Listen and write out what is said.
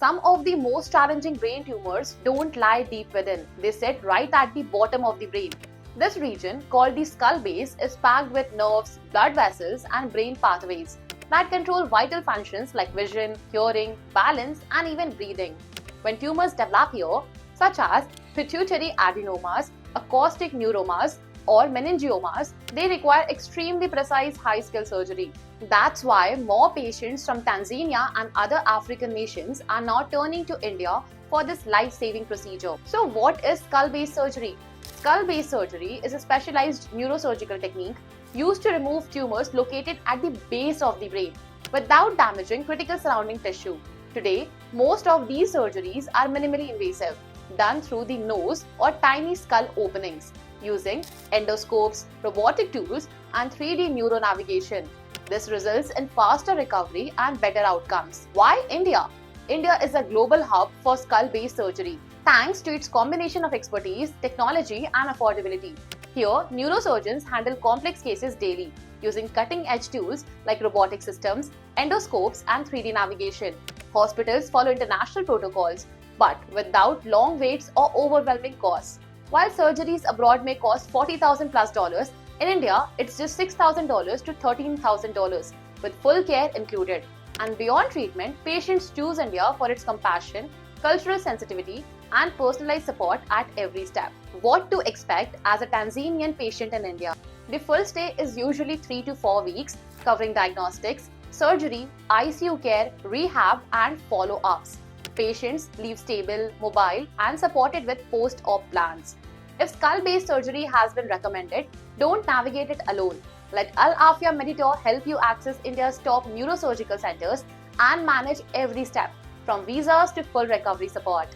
Some of the most challenging brain tumors don't lie deep within, they sit right at the bottom of the brain. This region, called the skull base, is packed with nerves, blood vessels, and brain pathways that control vital functions like vision, hearing, balance, and even breathing. When tumors develop here, such as pituitary adenomas, acoustic neuromas, or meningiomas, they require extremely precise high-skill surgery. That's why more patients from Tanzania and other African nations are now turning to India for this life-saving procedure. So what is skull-base surgery? Skull-base surgery is a specialized neurosurgical technique used to remove tumors located at the base of the brain without damaging critical surrounding tissue. Today, most of these surgeries are minimally invasive, done through the nose or tiny skull openings using endoscopes, robotic tools, and 3D neuronavigation. This results in faster recovery and better outcomes. Why India? India is a global hub for skull-based surgery, thanks to its combination of expertise, technology, and affordability. Here, neurosurgeons handle complex cases daily using cutting-edge tools like robotic systems, endoscopes, and 3D navigation. Hospitals follow international protocols, but without long waits or overwhelming costs. While surgeries abroad may cost $40,000 plus, in India it's just $6,000 to $13,000 with full care included. And beyond treatment, patients choose India for its compassion, cultural sensitivity, and personalized support at every step. What to expect as a Tanzanian patient in India? The full stay is usually 3 to 4 weeks, covering diagnostics, surgery, ICU care, rehab, and follow-ups. Patients leave stable, mobile, and supported with post-op plans. If skull-based surgery has been recommended, don't navigate it alone. Let Al Afia Meditor help you access India's top neurosurgical centers and manage every step, from visas to full recovery support.